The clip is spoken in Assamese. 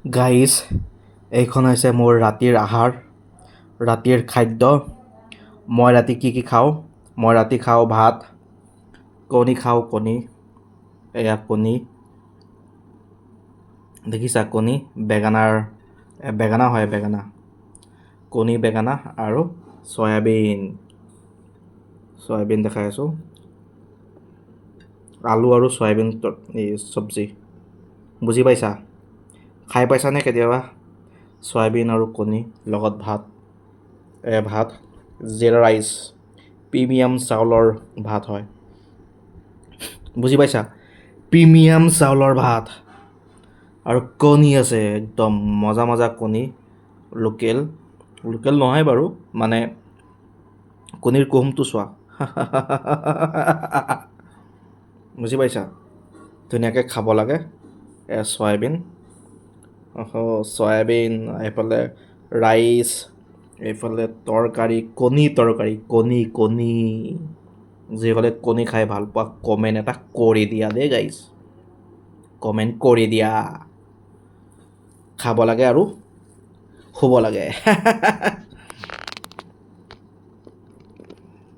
গাইজ, এইখন হৈছে মোৰ ৰাতিৰ আহাৰ, ৰাতিৰ খাদ্য। মই ৰাতি কি খাওঁ? মই ৰাতি খাওঁ ভাত, কণী খাওঁ, কণী। এয়া কণী, দেখিছা কণী? বেগানা হয়, বেগানা। কণী, বেগানা আৰু চয়াবিন দেখাই আছোঁ। আলু আৰু চয়াবিন এই চব্জি, বুজি পাইছা? খাই পাইছানে কেতিয়াবা? চয়াবিন আৰু কণী লগত ভাত। ভাত জিৰা ৰাইচ, প্ৰিমিয়াম চাউলৰ ভাত হয়, বুজি পাইছা? প্ৰিমিয়াম চাউলৰ ভাত আৰু কণী আছে, একদম মজা মজা কণী। লোকেল নহয় বাৰু, মানে কণীৰ কুহুমটো চোৱা। বুজি পাইছা? ধুনীয়াকৈ খাব লাগে। চয়াবিন, এইফালে ৰাইচ, এইফালে তৰকাৰী, কণী। যিসকলে কণী খাই ভাল পোৱা কমেণ্ট এটা কৰি দিয়া দেই গাইজ, কমেণ্ট কৰি দিয়া। খাব লাগে আৰু শুব লাগে।